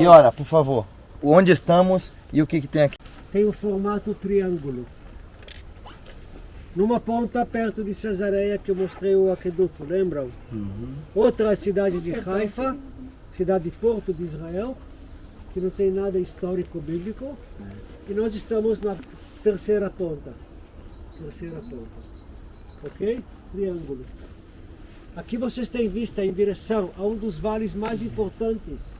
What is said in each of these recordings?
Guiora, por favor, onde estamos e o que tem aqui? Tem o formato triângulo. Numa ponta perto de Cesareia que eu mostrei o aqueduto, lembram? Outra é a cidade de Haifa, cidade porto de Israel, que não tem nada histórico bíblico. E nós estamos na terceira ponta. Ok? Triângulo. Aqui vocês têm vista em direção a um dos vales mais importantes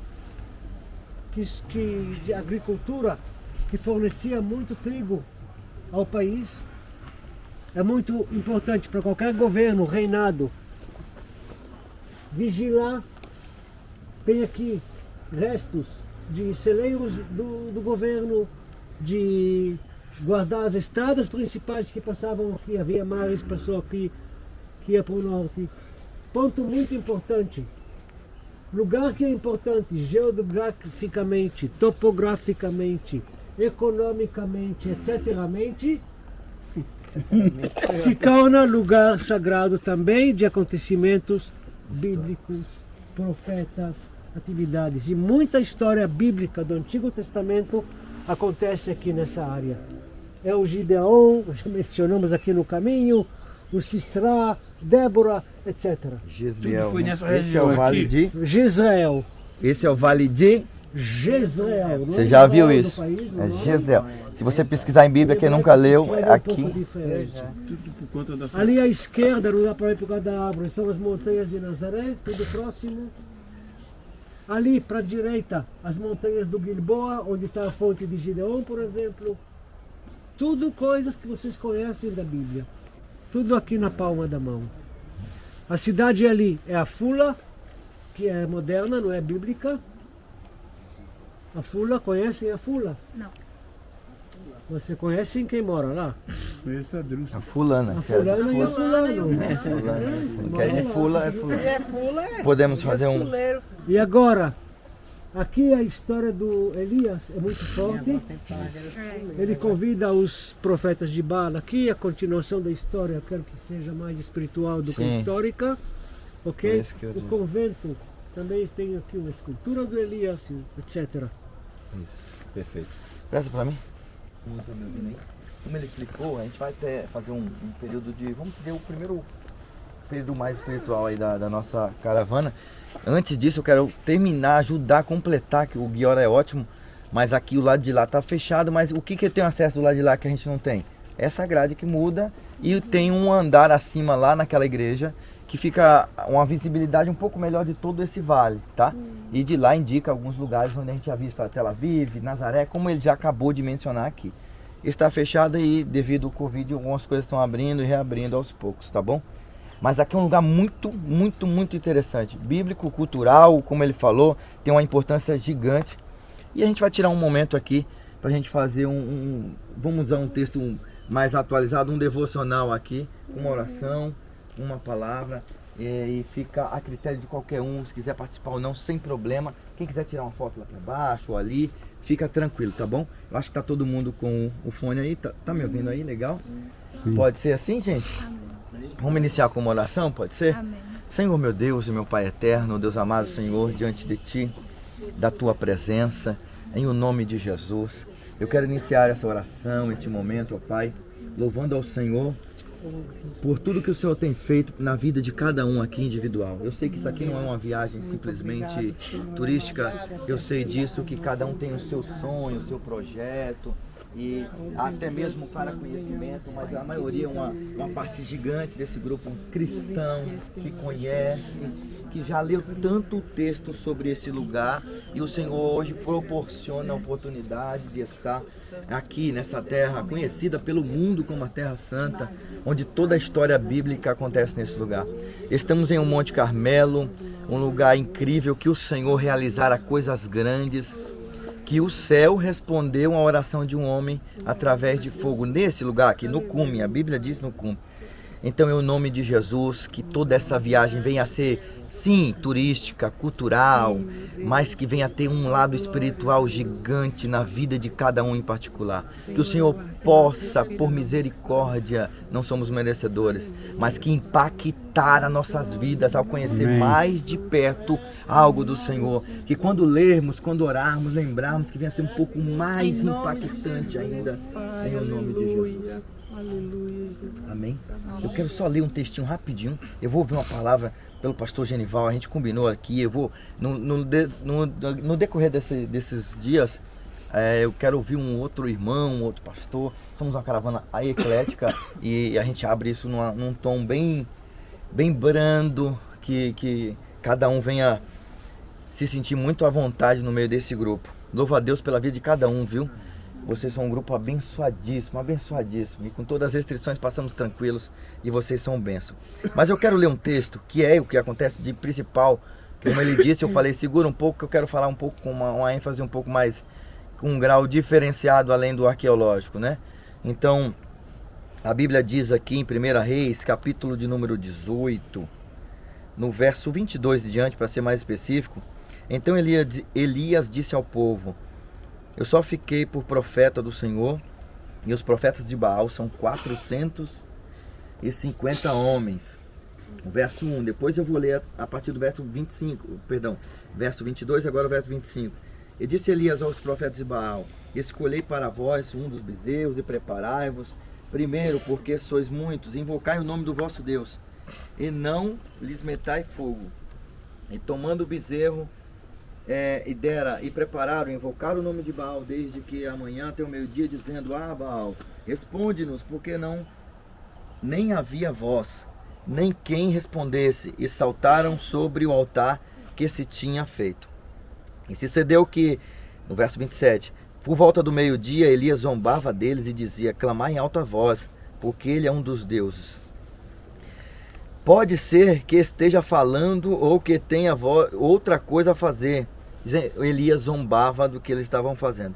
de agricultura, que fornecia muito trigo ao país. É muito importante para qualquer governo, reinado, vigiar. Tem aqui restos de celeiros do governo, de guardar as estradas principais que passavam aqui. Havia mares, passou aqui, que ia para o norte. Ponto muito importante. Lugar que é importante geograficamente, topograficamente, economicamente, etc. Se torna lugar sagrado também de acontecimentos bíblicos, profetas, atividades. E muita história bíblica do Antigo Testamento acontece aqui nessa área. É o Gideon, já mencionamos aqui no caminho, o Sisra, Débora, etc. Jezreel. Foi nessa Esse é região o vale aqui. de... Jezreel. Esse é o vale de... Jezreel. Não Você é já viu Israel do isso? país, não É é? Jezreel. Se você pesquisar em Bíblia, quem nunca leu, é aqui. Tudo por conta da Ali à esquerda, não dá para ir por causa da árvore, são as montanhas de Nazaré, tudo próximo. Ali para a direita, as montanhas do Gilboa, onde está a fonte de Gideon, por exemplo. Tudo coisas que vocês conhecem da Bíblia. Tudo aqui na palma da mão. A cidade ali é a Fula, que é moderna, não é bíblica. A Fula, conhecem a Fula? Não. Você conhece quem mora lá? Essa A fulana. A fulana e o fulano. Que é de Fula, é Fula. É fula, é. Podemos fazer um... Fuleiro. E agora, aqui a história do Elias é muito forte. Ele convida os profetas de Baal aqui, a continuação da história, eu quero que seja mais espiritual do que Sim. histórica. Por Ok? isso que eu O disse. convento também tem aqui uma escultura do Elias, etc. Isso, perfeito. Presta pra mim. Como ele explicou, a gente vai fazer um período de... Vamos ter o primeiro período mais espiritual aí da nossa caravana. Antes disso, eu quero terminar, ajudar a completar, que o Guiora é ótimo, mas aqui o lado de lá tá fechado, mas o que eu tenho acesso do lado de lá que a gente não tem? Essa grade que muda e tem um andar acima lá naquela igreja, que fica uma visibilidade um pouco melhor de todo esse vale, tá? E de lá indica alguns lugares onde a gente já viu Tel Aviv, Nazaré, como ele já acabou de mencionar aqui. Está fechado e devido ao Covid algumas coisas estão abrindo e reabrindo aos poucos, tá bom? Mas aqui é um lugar muito interessante. Bíblico, cultural, como ele falou, tem uma importância gigante. E a gente vai tirar um momento aqui para a gente fazer vamos usar um texto mais atualizado, um devocional aqui, uma oração, uma palavra, e fica a critério de qualquer um, se quiser participar ou não, sem problema. Quem quiser tirar uma foto lá para baixo ou ali, fica tranquilo, tá bom? Eu acho que tá todo mundo com o fone aí, tá me ouvindo aí, legal? Sim. Pode ser assim, gente? Amém. Vamos iniciar com uma oração, pode ser? Amém. Senhor meu Deus e meu Pai eterno, Deus amado Senhor, diante de Ti, da Tua presença, em o nome de Jesus, eu quero iniciar essa oração, este momento, ó Pai, louvando ao Senhor por tudo que o Senhor tem feito na vida de cada um aqui individual. Eu sei que isso aqui não é uma viagem simplesmente turística, eu sei disso, que cada um tem o seu sonho, o seu projeto, e até mesmo para conhecimento, mas a maioria é uma parte gigante desse grupo, um cristão que conhece, que já leu tanto texto sobre esse lugar, e o Senhor hoje proporciona a oportunidade de estar aqui nessa terra conhecida pelo mundo como a Terra Santa, onde toda a história bíblica acontece nesse lugar. Estamos em um Monte Carmelo, um lugar incrível que o Senhor realizara coisas grandes, que o céu respondeu a oração de um homem através de fogo nesse lugar aqui, no cume, a Bíblia diz no cume. Então, em nome de Jesus, que toda essa viagem venha a ser, sim, turística, cultural, mas que venha a ter um lado espiritual gigante na vida de cada um em particular. Que o Senhor possa, por misericórdia, não somos merecedores, mas que impacte impactar as nossas vidas ao conhecer Amém. mais de perto algo do Senhor. Que quando lermos, quando orarmos, lembrarmos que venha ser um pouco mais impactante ainda, em o nome de Jesus. Aleluia, Jesus. Amém? Eu quero só ler um textinho rapidinho. Eu vou ouvir uma palavra pelo pastor Genival. A gente combinou aqui. Eu vou, no decorrer desses dias, eu quero ouvir um outro irmão, um outro pastor. Somos uma caravana eclética e a gente abre isso num tom bem brando, que cada um venha se sentir muito à vontade no meio desse grupo. Louvo a Deus pela vida de cada um, viu? Vocês são um grupo abençoadíssimo, abençoadíssimo. E com todas as restrições passamos tranquilos e vocês são bênção. Mas eu quero ler um texto que é o que acontece de principal. Como ele disse, eu falei, segura um pouco, que eu quero falar um pouco com uma ênfase um pouco mais, com um grau diferenciado além do arqueológico, né? Então, a Bíblia diz aqui em 1 Reis, capítulo de número 18, no verso 22 e diante, para ser mais específico. Então Elias disse ao povo: eu só fiquei por profeta do Senhor, e os profetas de Baal são 450 homens. O verso 1, depois eu vou ler a partir do verso 25, perdão, verso 22, agora o verso 25. E disse Elias aos profetas de Baal: escolhei para vós um dos bezerros e preparai-vos, primeiro porque sois muitos, invocai o nome do vosso Deus, e não lhes metai fogo. E tomando o bezerro, e prepararam, invocaram o nome de Baal desde que amanhã até o meio-dia, dizendo: ah, Baal, responde-nos, porque não nem havia voz, nem quem respondesse, e saltaram sobre o altar que se tinha feito. E sucedeu que, no verso 27, por volta do meio-dia, Elias zombava deles e dizia: clamai em alta voz, porque ele é um dos deuses. Pode ser que esteja falando ou que tenha outra coisa a fazer. Elias zombava do que eles estavam fazendo.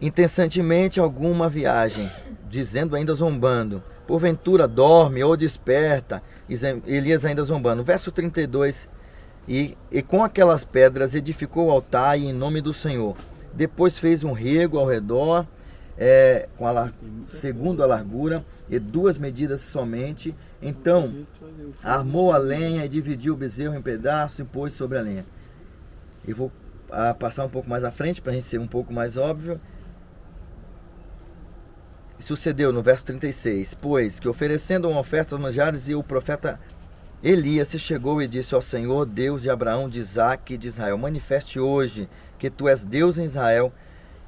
Incessantemente alguma viagem, dizendo ainda zombando: porventura dorme ou desperta. Elias ainda zombando. Verso 32, e com aquelas pedras edificou o altar em nome do Senhor. Depois fez um rego ao redor, segundo a largura, e 2 medidas somente. Então armou a lenha e dividiu o bezerro em pedaços e pôs sobre a lenha. Eu vou passar um pouco mais à frente para a gente ser um pouco mais óbvio. Sucedeu no verso 36, pois que oferecendo uma oferta aos manjares, e o profeta Elias se chegou e disse: ó Senhor, Deus de Abraão, de Isaque e de Israel, manifeste hoje que tu és Deus em Israel,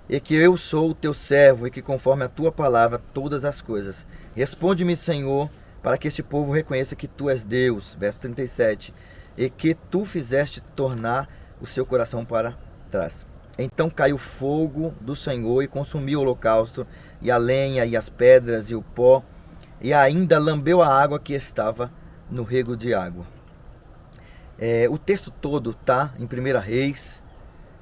e que eu sou o teu servo, e que conforme a tua palavra todas as coisas. Responde-me, Senhor, para que este povo reconheça que tu és Deus. Verso 37, e que tu fizeste tornar o seu coração para trás. Então caiu fogo do Senhor e consumiu o holocausto, e a lenha, e as pedras, e o pó, e ainda lambeu a água que estava no rego de água. O texto todo está em 1 Reis,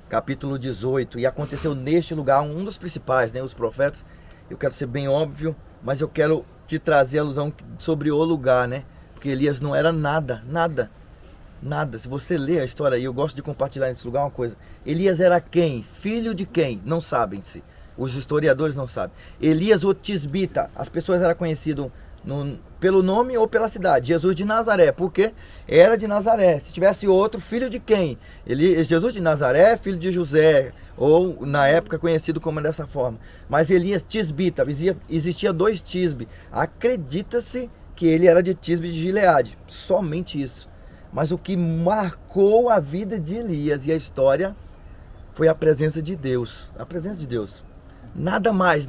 capítulo 18, e aconteceu neste lugar, um dos principais, né, os profetas. Eu quero ser bem óbvio, mas eu quero te trazer a alusão sobre o lugar, né? Porque Elias não era nada. Se você ler a história aí, eu gosto de compartilhar nesse lugar uma coisa. Elias era quem? Filho de quem? Não sabem-se. Os historiadores não sabem. Elias o Tisbita. As pessoas eram conhecidas pelo nome ou pela cidade. Jesus de Nazaré. Porque era de Nazaré. Se tivesse outro, filho de quem? Jesus de Nazaré, filho de José. Ou na época conhecido como dessa forma. Mas Elias Tisbita. Existia 2 Tisbe. Acredita-se que ele era de Tisbe de Gileade. Somente isso. Mas o que marcou a vida de Elias e a história foi a presença de Deus. A presença de Deus. Nada mais.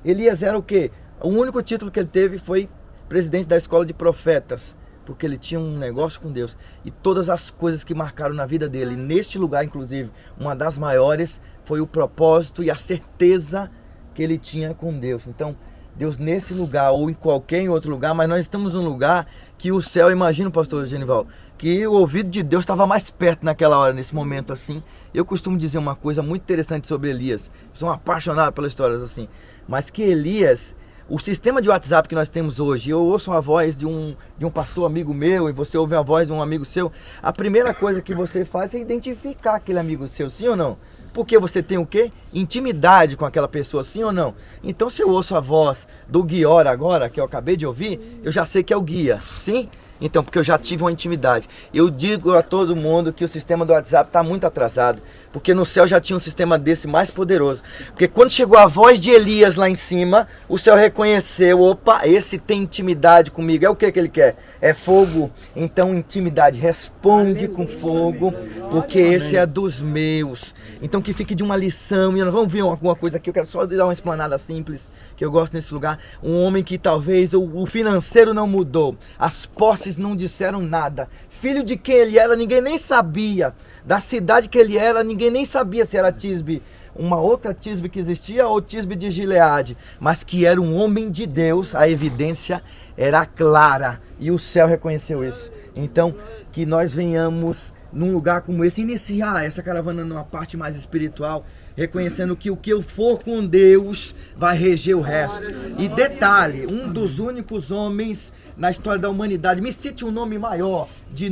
Elias era o quê? O único título que ele teve foi presidente da escola de profetas. Porque ele tinha um negócio com Deus. E todas as coisas que marcaram na vida dele, neste lugar inclusive, uma das maiores, foi o propósito e a certeza que ele tinha com Deus. Então, Deus nesse lugar ou em qualquer outro lugar, mas nós estamos num lugar que o céu, imagina, pastor Genival, que o ouvido de Deus estava mais perto naquela hora, nesse momento assim. Eu costumo dizer uma coisa muito interessante sobre Elias, sou um apaixonado pelas histórias assim, mas que Elias, o sistema de WhatsApp que nós temos hoje, eu ouço a voz de um pastor amigo meu e você ouve a voz de um amigo seu, a primeira coisa que você faz é identificar aquele amigo seu, sim ou não? Porque você tem o quê? Intimidade com aquela pessoa, sim ou não? Então se eu ouço a voz do Guior agora, que eu acabei de ouvir, eu já sei que é o guia, sim? Então, porque eu já tive uma intimidade. Eu digo a todo mundo que o sistema do WhatsApp está muito atrasado, porque no céu já tinha um sistema desse mais poderoso. Porque quando chegou a voz de Elias lá em cima, o céu reconheceu, opa, esse tem intimidade comigo. É o que ele quer? É fogo. Então, intimidade, responde com fogo, porque esse é dos meus. Então, que fique de uma lição. E nós vamos ver alguma coisa aqui, eu quero só dar uma explanada simples, que eu gosto nesse lugar. Um homem que talvez o financeiro não mudou, as posses não disseram nada. Filho de quem ele era, ninguém nem sabia. Da cidade que ele era, ninguém nem sabia se era Tisbe, uma outra Tisbe que existia, ou Tisbe de Gileade. Mas que era um homem de Deus, a evidência era clara. E o céu reconheceu isso. Então, que nós venhamos num lugar como esse, iniciar essa caravana numa parte mais espiritual, reconhecendo que o que eu for com Deus vai reger o resto. E detalhe, um dos únicos homens na história da humanidade, me cite um nome maior de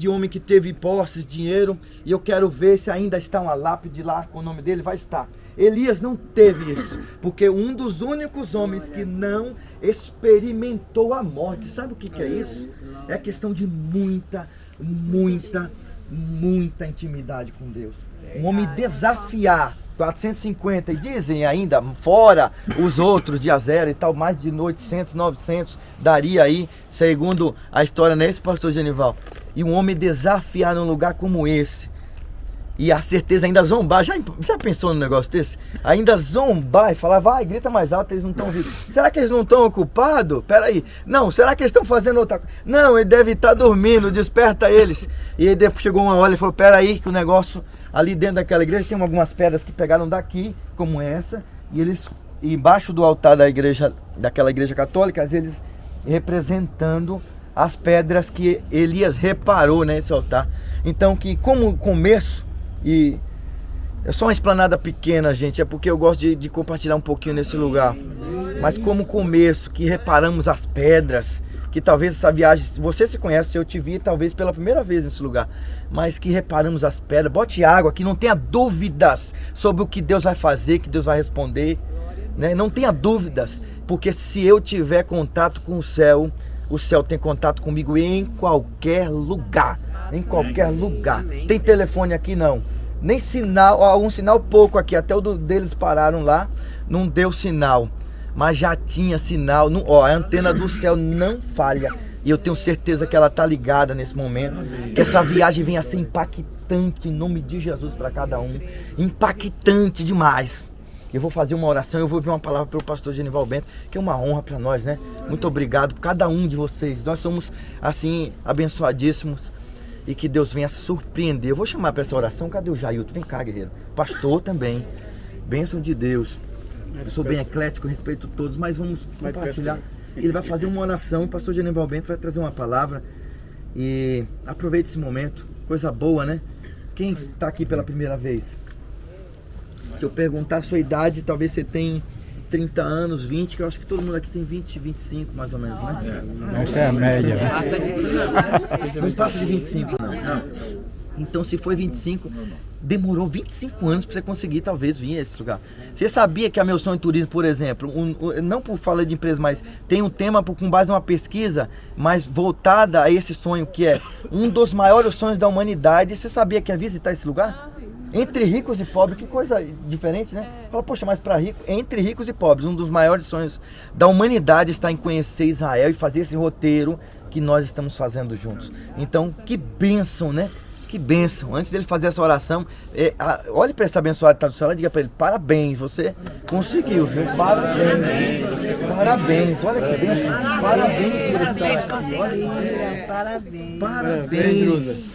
homem que teve posses, dinheiro, e eu quero ver se ainda está uma lápide lá com o nome dele, vai estar. Elias não teve isso, porque um dos únicos homens que não experimentou a morte, sabe o que é isso? É a questão de muita intimidade com Deus. Um homem desafiar 450, e dizem ainda, fora os outros de Azera e tal, mais de 800, 900, daria aí, segundo a história, não é esse, pastor Genival? E um homem desafiar num lugar como esse, e a certeza ainda zombar, já pensou num negócio desse? Ainda zombar e falar, vai, grita mais alto, eles não estão ouvindo. Será que eles não estão ocupados? Peraí, não, será que eles estão fazendo outra coisa? Não, ele deve estar dormindo, desperta eles. E aí depois chegou uma hora e falou, peraí, que o negócio... Ali dentro daquela igreja tem algumas pedras que pegaram daqui, como essa, e eles, embaixo do altar da igreja, daquela igreja católica, eles representando as pedras que Elias reparou nesse altar. Então, que como começo, e é só uma explanada pequena, gente, é porque eu gosto de compartilhar um pouquinho nesse lugar, mas como começo, que reparamos as pedras, que talvez essa viagem, você se conhece, eu te vi talvez pela primeira vez nesse lugar, mas que reparamos as pedras, bote água, que não tenha dúvidas sobre o que Deus vai fazer, que Deus vai responder, né? Não tenha dúvidas, porque se eu tiver contato com o céu tem contato comigo em qualquer lugar, tem telefone aqui não, nem sinal, um sinal pouco aqui, até o deles pararam lá, não deu sinal. Mas já tinha sinal, a antena do céu não falha. E eu tenho certeza que ela está ligada nesse momento. Que essa viagem venha a ser impactante em nome de Jesus para cada um. Impactante demais. Eu vou fazer uma oração, eu vou ver uma palavra pelo pastor Genival Bento, que é uma honra para nós, né? Muito obrigado por cada um de vocês. Nós somos, assim, abençoadíssimos. E que Deus venha surpreender. Eu vou chamar para essa oração, cadê o Jailton? Vem cá, guerreiro. Pastor também. Bênção de Deus. Eu sou bem eclético, respeito todos, mas vamos compartilhar. Ele vai fazer uma oração, o pastor Genival Bento vai trazer uma palavra. E aproveite esse momento, coisa boa, né? Quem está aqui pela primeira vez? Se eu perguntar a sua idade, talvez você tenha 30 anos, 20, que eu acho que todo mundo aqui tem 20, 25 mais ou menos, né? Essa é a média. Não passa de 25, não. Então, se foi 25, demorou 25 anos para você conseguir talvez vir a esse lugar. Você sabia que a Meu Sonho Turismo, por exemplo, não por falar de empresa, mas tem um tema com base numa pesquisa, mas voltada a esse sonho, que é um dos maiores sonhos da humanidade. Você sabia que é visitar esse lugar? Entre ricos e pobres, que coisa diferente, né? Fala, poxa, mas para rico, entre ricos e pobres, um dos maiores sonhos da humanidade está em conhecer Israel e fazer esse roteiro que nós estamos fazendo juntos. Então, que bênção, né? Que bênção. Antes dele fazer essa oração, olhe para esse abençoado que está do céu e diga para ele, parabéns, você conseguiu, viu? Parabéns. Parabéns, olha que bênção. Parabéns por estar aqui. Parabéns.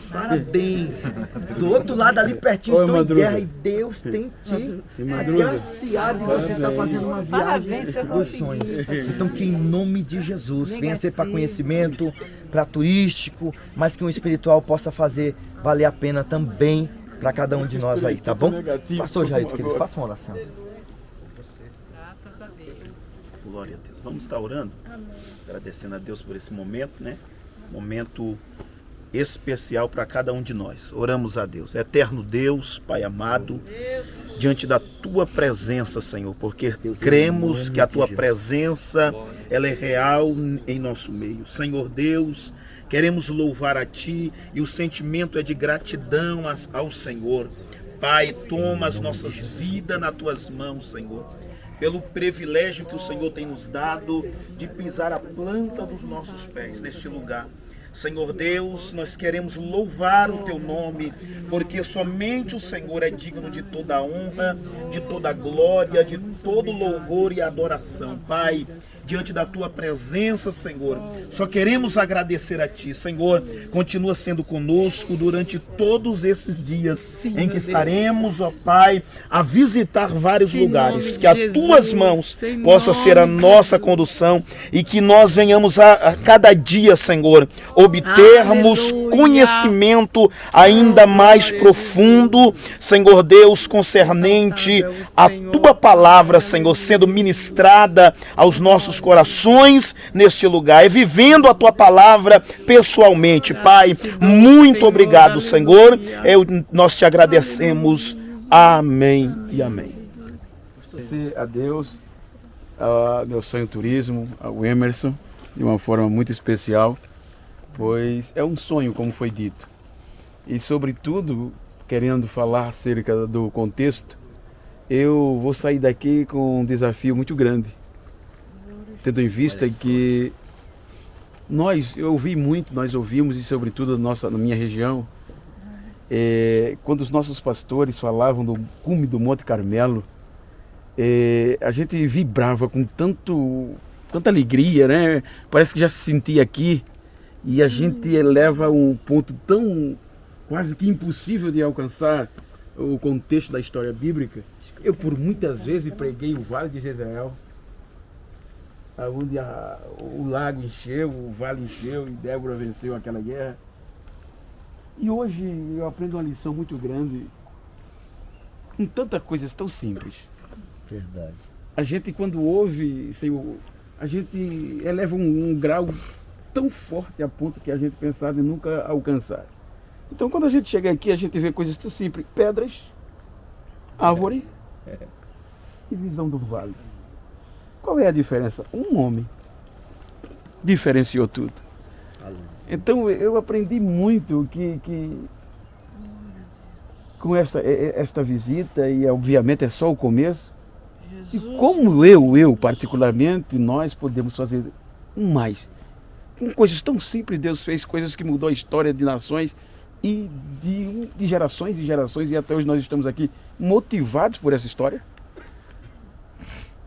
Do outro lado ali pertinho estão em guerra e Deus tem te agraciado e você está fazendo uma viagem dos sonhos. Então que em nome de Jesus venha ser para conhecimento, para turístico, mas que um espiritual possa fazer valer a pena também para cada um de nós aí, tá bom? Pastor Jairto, querido, faça uma oração. Glória a Deus. Vamos estar orando, agradecendo a Deus por esse momento, né? Momento especial para cada um de nós. Oramos a Deus. Eterno Deus, Pai amado, diante da Tua presença, Senhor, porque cremos que a Tua presença ela é real em nosso meio. Senhor Deus, queremos louvar a Ti e o sentimento é de gratidão ao Senhor. Pai, toma as nossas vidas nas Tuas mãos, Senhor, pelo privilégio que o Senhor tem nos dado de pisar a planta dos nossos pés neste lugar. Senhor Deus, nós queremos louvar o Teu nome, porque somente o Senhor é digno de toda a honra, de toda a glória, de todo louvor e adoração. Pai, diante da Tua presença, Senhor, só queremos agradecer a Ti. Senhor, continua sendo conosco durante todos esses dias em que estaremos, ó Pai, a visitar vários lugares. Que as Tuas mãos possa ser a nossa condução e que nós venhamos a cada dia, Senhor, obtermos conhecimento ainda mais profundo, Senhor Deus, concernente a Tua palavra, Senhor, sendo ministrada aos nossos corações neste lugar, e vivendo a Tua palavra pessoalmente. Pai, muito obrigado, Senhor. Nós te agradecemos. Amém e amém. Agradecer a Deus, a meu sonho turismo, ao Emerson, de uma forma muito especial, pois é um sonho, como foi dito. E, sobretudo, querendo falar acerca do contexto, eu vou sair daqui com um desafio muito grande, tendo em vista que nós ouvimos, e sobretudo na minha região, quando os nossos pastores falavam do cume do Monte Carmelo, a gente vibrava com tanta alegria, né? Parece que já se sentia aqui, e a gente eleva um ponto tão quase que impossível de alcançar o contexto da história bíblica. Eu por muitas vezes preguei o Vale de Jezreel, onde o lago encheu, o vale encheu e Débora venceu aquela guerra. E hoje eu aprendo uma lição muito grande com tantas coisas tão simples. Verdade. A gente, quando ouve, Senhor, a gente eleva um grau tão forte a ponto que a gente pensava em nunca alcançar. Então, quando a gente chega aqui, a gente vê coisas tão simples: pedras, árvore e visão do vale. Qual é a diferença? Um homem diferenciou tudo. Então eu aprendi muito que com esta visita, e obviamente é só o começo, e como eu particularmente, nós podemos fazer mais. Com coisas tão simples, Deus fez coisas que mudou a história de nações e de gerações e gerações, e até hoje nós estamos aqui motivados por essa história.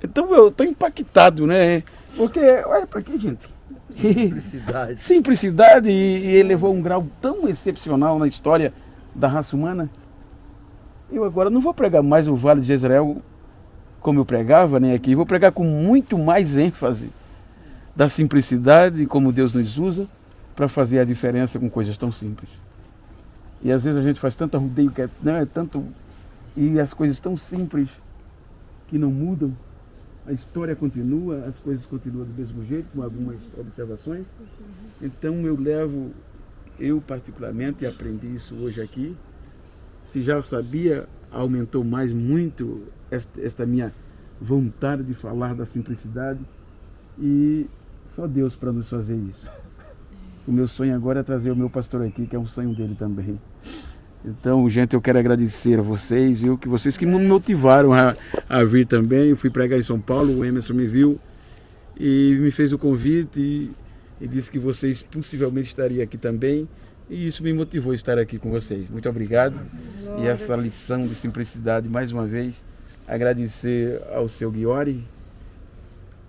Então eu estou impactado, né? Porque, olha para aqui, gente. Simplicidade. Simplicidade, e ele levou um grau tão excepcional na história da raça humana. Eu agora não vou pregar mais o Vale de Jezreel como eu pregava, né, aqui. Vou pregar com muito mais ênfase da simplicidade, como Deus nos usa para fazer a diferença com coisas tão simples. E às vezes a gente faz tanto arrudeio, e as coisas tão simples que não mudam. A história continua, as coisas continuam do mesmo jeito, com algumas observações. Então eu particularmente aprendi isso hoje aqui. Se já sabia, aumentou muito esta minha vontade de falar da simplicidade, e só Deus para nos fazer isso. O meu sonho agora é trazer o meu pastor aqui, que é um sonho dele também. Então, gente, eu quero agradecer a vocês, viu? Que vocês que me motivaram a vir também. Eu fui pregar em São Paulo, o Emerson me viu e me fez o convite e disse que vocês possivelmente estariam aqui também. E isso me motivou a estar aqui com vocês. Muito obrigado. E essa lição de simplicidade, mais uma vez, agradecer ao seu Ghiori,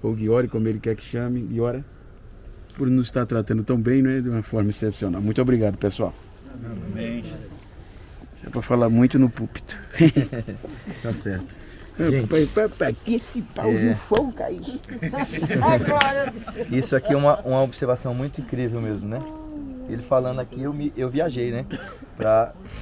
ou Ghiori, como ele quer que chame, Ghiora, por nos estar tratando tão bem, né? De uma forma excepcional. Muito obrigado, pessoal. Amém. É para falar muito no púlpito. Tá certo. Para que esse pau de fogo cair? Isso aqui é uma observação muito incrível mesmo, né? Ele falando aqui, eu viajei, né?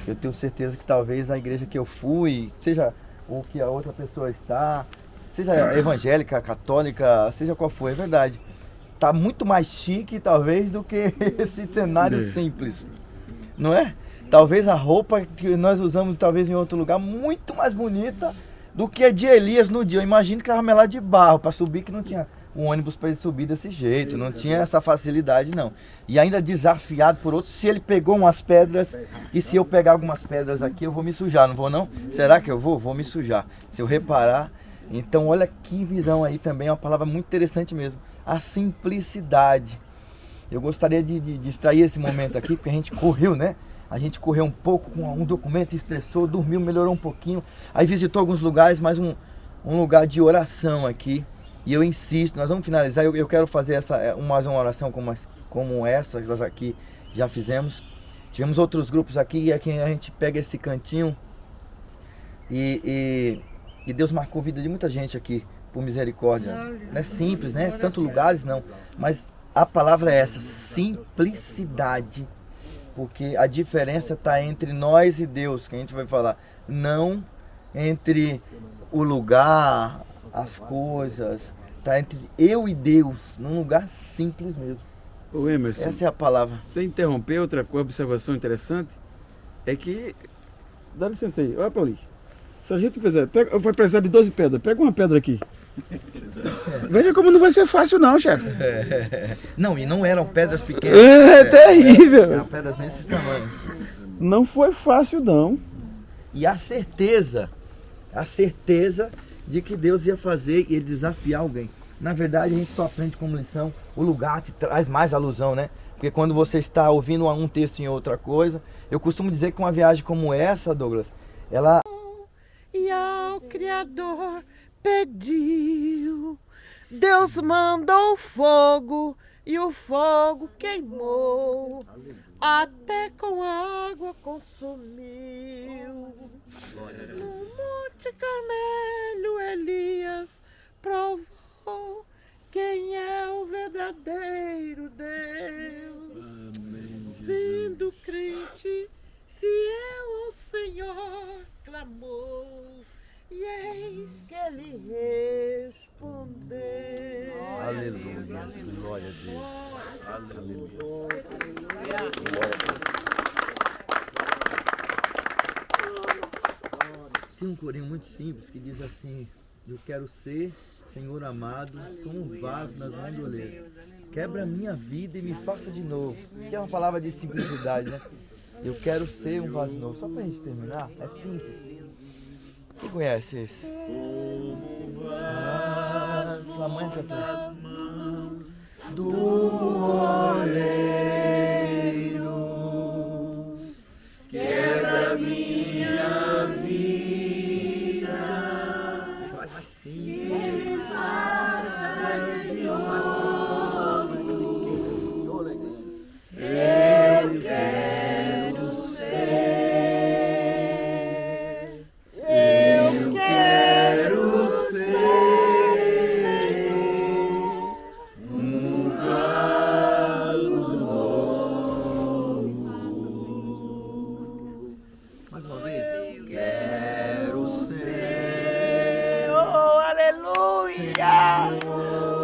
Eu tenho certeza que talvez a igreja que eu fui, seja o que a outra pessoa está, seja evangélica, católica, seja qual for, é verdade. Está muito mais chique, talvez, do que esse cenário simples. não é? Talvez a roupa que nós usamos talvez em outro lugar muito mais bonita do que a de Elias no dia. Eu imagino que estava melado de barro para subir, que não tinha um ônibus para ele subir desse jeito, não tinha essa facilidade não. E ainda desafiado por outros, se ele pegou umas pedras e se eu pegar algumas pedras aqui eu vou me sujar, não vou não? Será que eu vou? Vou me sujar. Se eu reparar, então olha que visão aí também, é uma palavra muito interessante mesmo. A simplicidade. Eu gostaria de extrair esse momento aqui, porque a gente correu, né? A gente correu um pouco com um documento, estressou, dormiu, melhorou um pouquinho. Aí visitou alguns lugares, mais um lugar de oração aqui. E eu insisto, nós vamos finalizar. Eu quero fazer mais uma oração como essas aqui já fizemos. Tivemos outros grupos aqui e aqui a gente pega esse cantinho. E Deus marcou a vida de muita gente aqui, por misericórdia. Não é simples, né? Tantos lugares não. Mas a palavra é essa, simplicidade. Porque a diferença está entre nós e Deus, que a gente vai falar. Não entre o lugar, as coisas. Está entre eu e Deus, num lugar simples mesmo. Ô Emerson, essa é a palavra. Sem interromper, outra observação interessante é que... Dá licença aí, olha Paulinho. Se a gente quiser, vai precisar de 12 pedras. Pega uma pedra aqui. Veja como não vai ser fácil não, chefe. Não, e não eram pedras pequenas. É terrível. Eram pedras nesses tamanhos. Não foi fácil não. E a certeza de que Deus ia fazer e ele desafiar alguém. Na verdade, a gente só aprende como lição, o lugar te traz mais alusão, né? Porque quando você está ouvindo um texto em outra coisa, eu costumo dizer que uma viagem como essa, Douglas, ela... E ao Criador pediu, Deus mandou fogo e o fogo queimou, até com água consumiu. No Monte Carmelo Elias provou quem é o verdadeiro Deus. Sendo crente, fiel ao Senhor, clamou. E eis que ele respondeu. Aleluia, glória a Deus. Aleluia. Tem um corinho muito simples que diz assim: eu quero ser, Senhor amado, como um vaso nas mãos do oleiro. Quebra a minha vida e me faça de novo. Que é uma palavra de simplicidade, né? Eu quero ser um vaso novo. Só pra gente terminar, é simples. Quem conhece esse? Sua mãe cantou. Do oleiro, quebra minha vida. Faz mais simples. E me faça de novo. Eu quero ser.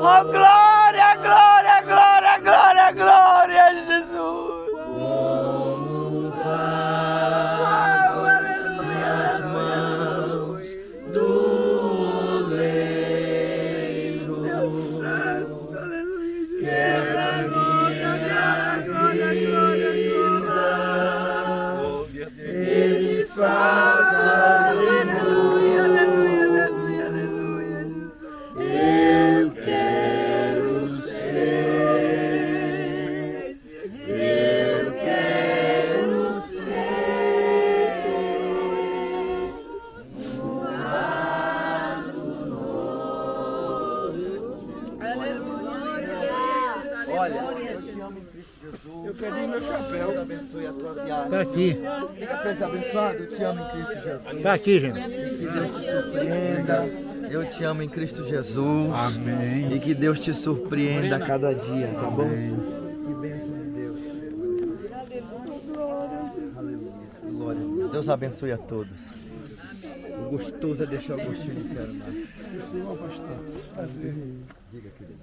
Oh, glória, glória, glória, glória, glória a Jesus. Como vai minhas mãos do oleiro, quebra minha vida, ele faça de novo. Eu perdi meu chapéu. Deus abençoe a tua viagem. Tá aqui. Fica pra esse abençoado. Eu te amo em Cristo Jesus. Tá aqui, gente. Que Deus te surpreenda. Eu te amo em Cristo Jesus. Amém. E que Deus te surpreenda a cada dia, tá bom? Que bênção de Deus. Aleluia. Glória a Deus. Deus abençoe a todos. O gostoso é deixar o gostinho de quero mais. Sim, senhor, pastor. Prazer. Diga, querido.